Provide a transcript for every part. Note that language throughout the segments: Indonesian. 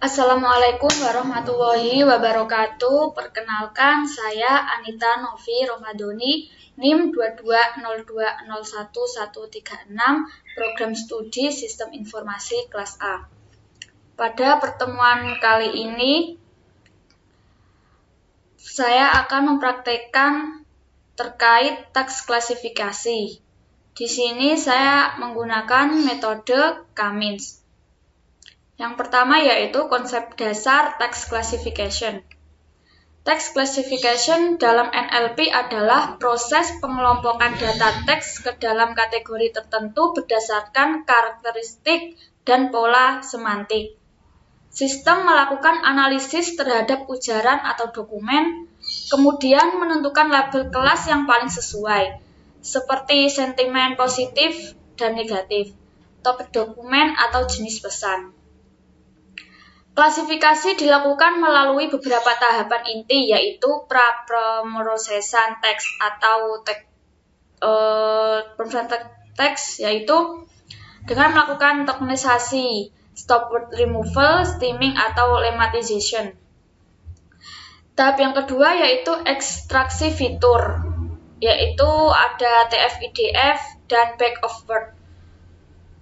Assalamualaikum warahmatullahi wabarakatuh. Perkenalkan, saya Anita Novi Romadoni, NIM 2202011136, Program Studi Sistem Informasi Kelas A. Pada pertemuan kali ini, saya akan mempraktekkan terkait teks klasifikasi. Di sini saya menggunakan metode Cummins. Yang pertama yaitu konsep dasar text classification. Text classification dalam NLP adalah proses pengelompokan data teks ke dalam kategori tertentu berdasarkan karakteristik dan pola semantik. Sistem melakukan analisis terhadap ujaran atau dokumen, kemudian menentukan label kelas yang paling sesuai, seperti sentimen positif dan negatif, topik dokumen atau jenis pesan. Klasifikasi dilakukan melalui beberapa tahapan inti, yaitu praprosesan teks atau teks, yaitu dengan melakukan tokenisasi, stop word removal, stemming atau lemmatization. Tahap yang kedua yaitu ekstraksi fitur, yaitu ada TF-IDF dan back of word.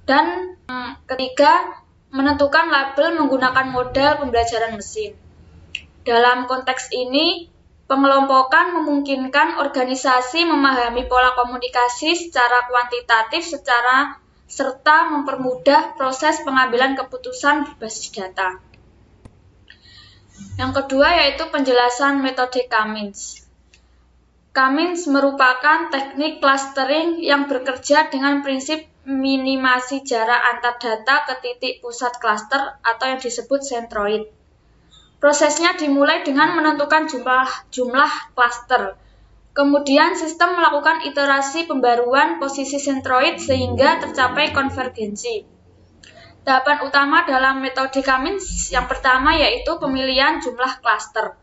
Dan ketiga, menentukan label menggunakan model pembelajaran mesin. Dalam konteks ini, pengelompokan memungkinkan organisasi memahami pola komunikasi secara kuantitatif serta mempermudah proses pengambilan keputusan berbasis data. Yang kedua yaitu penjelasan metode Cummins. Cummins merupakan teknik clustering yang bekerja dengan prinsip minimasi jarak antar data ke titik pusat klaster atau yang disebut centroid. Prosesnya dimulai dengan menentukan jumlah klaster. Kemudian sistem melakukan iterasi pembaruan posisi centroid sehingga tercapai konvergensi. Tahapan utama dalam metode Cummins yang pertama yaitu pemilihan jumlah klaster.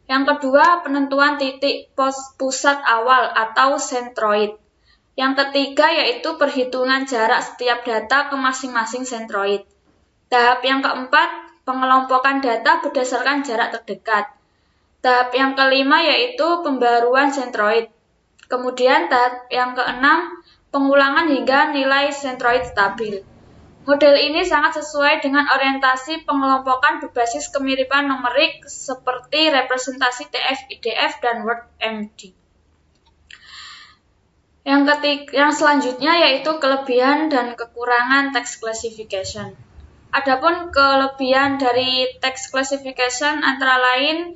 Yang kedua, penentuan titik pusat awal atau centroid. Yang ketiga yaitu perhitungan jarak setiap data ke masing-masing centroid. Tahap yang keempat, pengelompokan data berdasarkan jarak terdekat. Tahap yang kelima yaitu pembaruan centroid. Kemudian tahap yang keenam, pengulangan hingga nilai centroid stabil. Model ini sangat sesuai dengan orientasi pengelompokan berbasis kemiripan numerik seperti representasi TF-IDF dan WordMD. Yang selanjutnya yaitu kelebihan dan kekurangan text classification. Adapun kelebihan dari text classification antara lain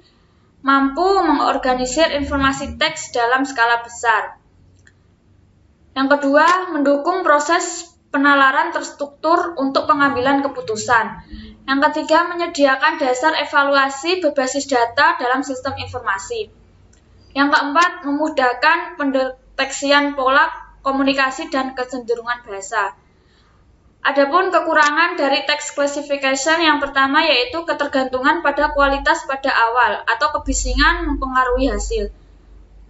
mampu mengorganisir informasi teks dalam skala besar. Yang kedua, mendukung proses penalaran terstruktur untuk pengambilan keputusan. Yang ketiga, menyediakan dasar evaluasi berbasis data dalam sistem informasi. Yang keempat, memudahkan pendeteksian pola komunikasi dan kecenderungan bahasa. Adapun kekurangan dari text classification yang pertama yaitu ketergantungan pada kualitas pada awal atau kebisingan mempengaruhi hasil.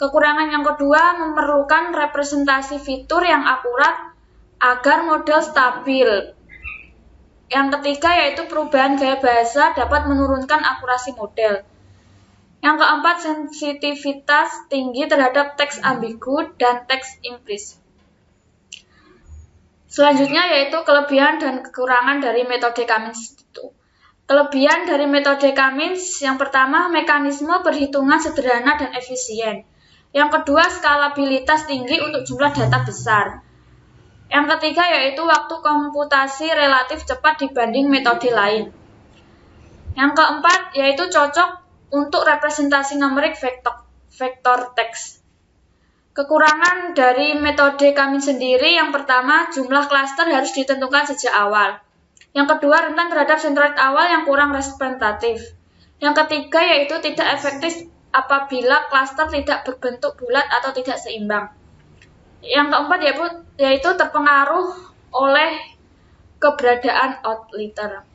Kekurangan yang kedua memerlukan representasi fitur yang akurat agar model stabil. Yang ketiga yaitu perubahan gaya bahasa dapat menurunkan akurasi model. Yang keempat, sensitivitas tinggi terhadap teks ambigu dan teks implis. Selanjutnya yaitu kelebihan dan kekurangan dari metode Cummins itu. Kelebihan dari metode Cummins yang pertama, mekanisme perhitungan sederhana dan efisien. Yang kedua, skalabilitas tinggi untuk jumlah data besar. Yang ketiga yaitu waktu komputasi relatif cepat dibanding metode lain. Yang keempat yaitu cocok untuk representasi numerik vektor teks. Kekurangan dari metode Cummins sendiri yang pertama, jumlah klaster harus ditentukan sejak awal. Yang kedua, rentan terhadap centroid awal yang kurang representatif. Yang ketiga yaitu tidak efektif apabila klaster tidak berbentuk bulat atau tidak seimbang. Yang keempat yaitu terpengaruh oleh keberadaan outlier.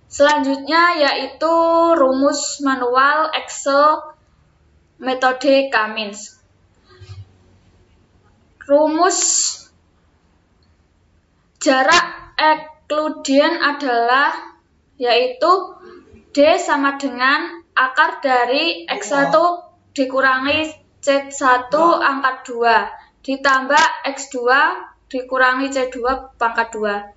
Selanjutnya yaitu rumus manual Excel metode Cummins. Rumus jarak Euclidean adalah yaitu D sama dengan akar dari X1 dikurangi C1 pangkat 2 ditambah X2 dikurangi C2 pangkat 2.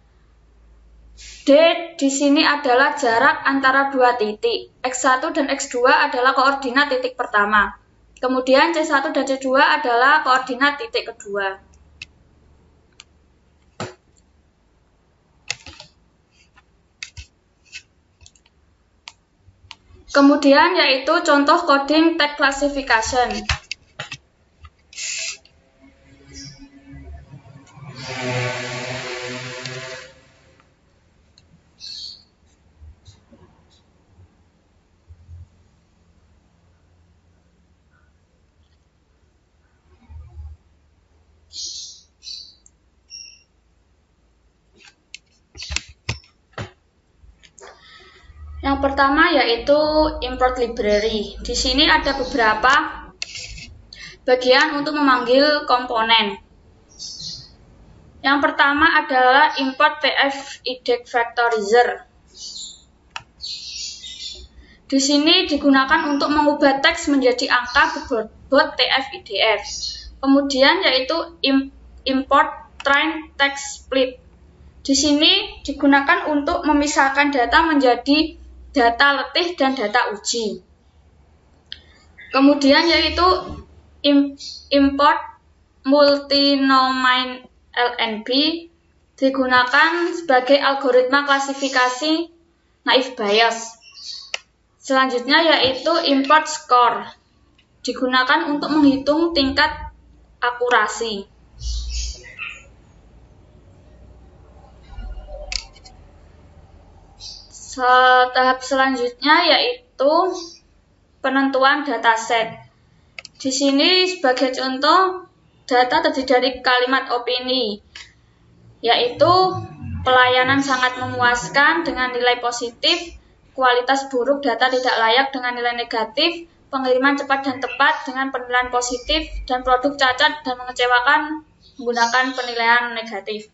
D di sini adalah jarak antara dua titik. X1 dan X2 adalah koordinat titik pertama. Kemudian C1 dan C2 adalah koordinat titik kedua. Kemudian yaitu contoh coding text classification. Yang pertama yaitu import library. Di sini ada beberapa bagian untuk memanggil komponen. Yang pertama adalah import tf-idec vectorizer. Di sini digunakan untuk mengubah teks menjadi angka berbobot tf-idf. Kemudian yaitu import train text split. Di sini digunakan untuk memisahkan data menjadi data letih dan data uji. Kemudian yaitu import multinomial LNB digunakan sebagai algoritma klasifikasi naive Bayes. Selanjutnya yaitu import score digunakan untuk menghitung tingkat akurasi. Tahap selanjutnya yaitu penentuan dataset. Di sini sebagai contoh data terdiri dari kalimat opini, yaitu pelayanan sangat memuaskan dengan nilai positif, kualitas buruk data tidak layak dengan nilai negatif, pengiriman cepat dan tepat dengan penilaian positif, dan produk cacat dan mengecewakan menggunakan penilaian negatif.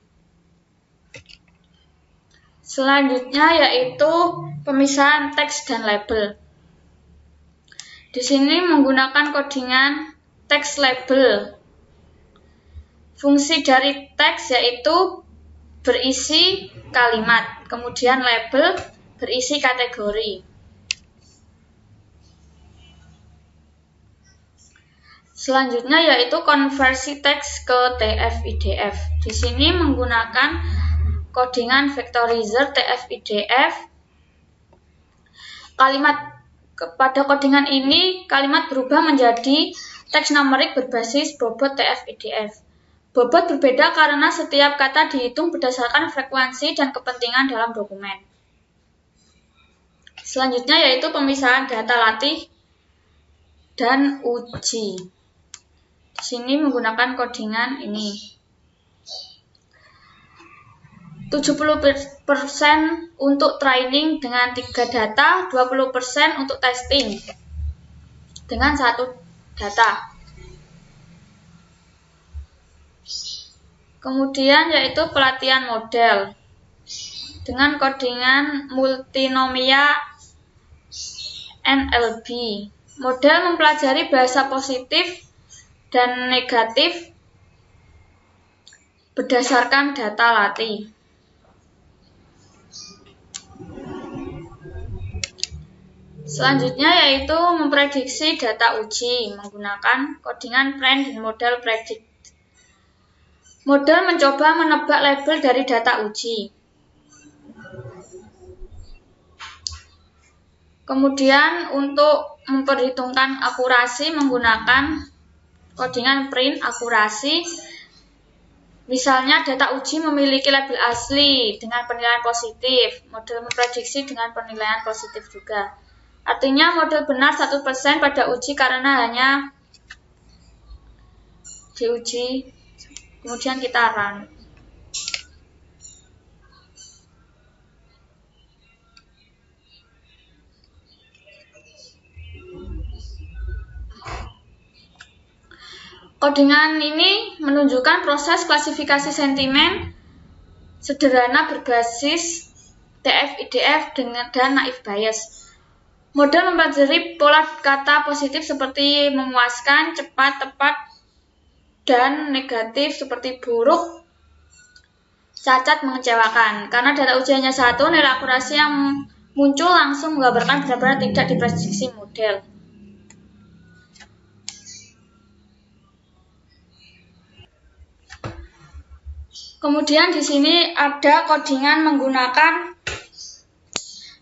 Selanjutnya yaitu pemisahan teks dan label. Di sini menggunakan codingan text label. Fungsi dari teks yaitu berisi kalimat, kemudian label berisi kategori. Selanjutnya yaitu konversi teks ke tf-idf. Di sini menggunakan codingan vectorizer tf-idf. Pada codingan ini kalimat berubah menjadi teks numerik berbasis bobot tf-idf. Bobot berbeda karena setiap kata dihitung berdasarkan frekuensi dan kepentingan dalam dokumen. Selanjutnya yaitu pemisahan data latih dan uji. Di sini menggunakan codingan ini. 70% untuk training dengan 3 data, 20% untuk testing dengan 1 data. Kemudian yaitu pelatihan model dengan codingan multinomial NLB. Model mempelajari bahasa positif dan negatif berdasarkan data latih. Selanjutnya yaitu memprediksi data uji menggunakan codingan predict dan model predict. Model mencoba menebak label dari data uji. Kemudian untuk memperhitungkan akurasi menggunakan codingan print akurasi. Misalnya data uji memiliki label asli dengan penilaian positif. Model memprediksi dengan penilaian positif juga. Artinya model benar 100% pada uji karena hanya diuji, kemudian kita run. Codingan ini menunjukkan proses klasifikasi sentimen sederhana berbasis TF-IDF dan naif bias. Model mempelajari pola kata positif seperti memuaskan, cepat, tepat, dan negatif seperti buruk, cacat, mengecewakan. Karena data ujiannya 1, nilai akurasi yang muncul langsung menggambarkan benar-benar tidak diprediksi model. Kemudian di sini ada codingan menggunakan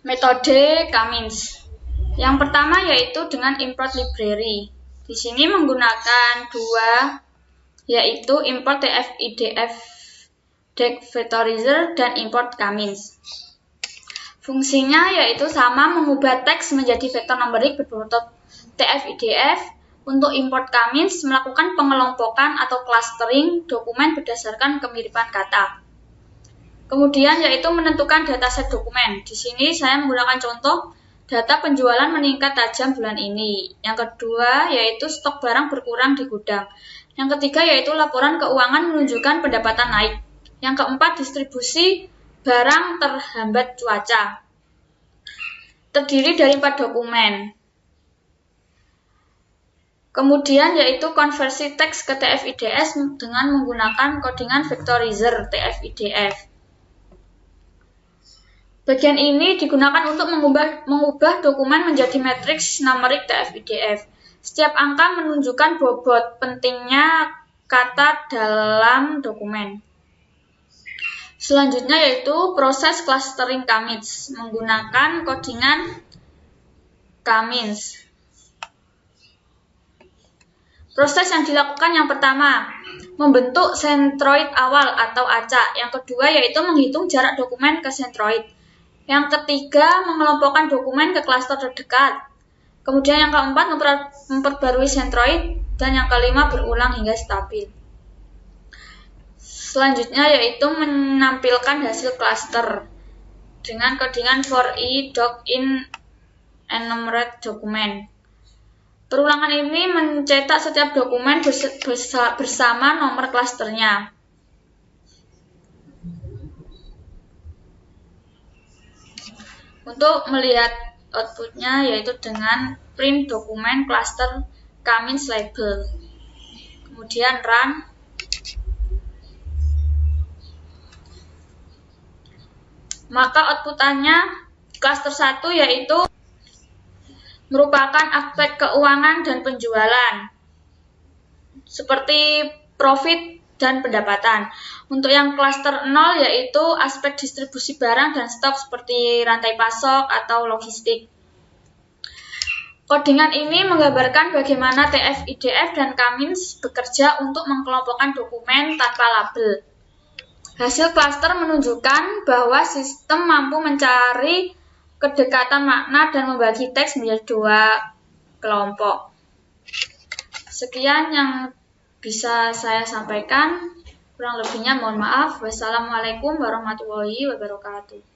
metode Cummins. Yang pertama yaitu dengan import library. Di sini menggunakan dua, yaitu import TF-IDF deck vectorizer dan import Cummins. Fungsinya yaitu sama, mengubah teks menjadi vektor numerik berbentuk TF-IDF. Untuk import Cummins, melakukan pengelompokan atau clustering dokumen berdasarkan kemiripan kata. Kemudian yaitu menentukan dataset dokumen. Di sini saya menggunakan contoh data penjualan meningkat tajam bulan ini. Yang kedua yaitu stok barang berkurang di gudang. Yang ketiga yaitu laporan keuangan menunjukkan pendapatan naik. Yang keempat, distribusi barang terhambat cuaca. Terdiri dari 4 dokumen. Kemudian yaitu konversi teks ke TF-IDF dengan menggunakan codingan vectorizer TF-IDF. Bagian ini digunakan untuk mengubah dokumen menjadi matriks numerik TF-IDF. Setiap angka menunjukkan bobot pentingnya kata dalam dokumen. Selanjutnya yaitu proses clustering Cummins menggunakan codingan Cummins. Proses yang dilakukan yang pertama, membentuk sentroid awal atau acak. Yang kedua yaitu menghitung jarak dokumen ke sentroid. Yang ketiga, mengelompokkan dokumen ke klaster terdekat. Kemudian yang keempat, memperbarui sentroid. Dan yang kelima, berulang hingga stabil. Selanjutnya yaitu menampilkan hasil cluster dengan codingan for i doc in enumerate document. Perulangan ini mencetak setiap dokumen bersama nomor klasternya. Untuk melihat outputnya yaitu dengan print dokumen cluster Cummins label. Kemudian run. Maka outputannya cluster 1 yaitu merupakan aspek keuangan dan penjualan, seperti profit dan pendapatan. Untuk yang klaster 0 yaitu aspek distribusi barang dan stok seperti rantai pasok atau logistik. Codingan ini menggambarkan bagaimana TF-IDF dan Cummins bekerja untuk mengelompokkan dokumen tanpa label. Hasil klaster menunjukkan bahwa sistem mampu mencari kedekatan makna dan membagi teks menjadi 2 kelompok. Sekian yang bisa saya sampaikan. Kurang lebihnya mohon maaf. Wassalamualaikum warahmatullahi wabarakatuh.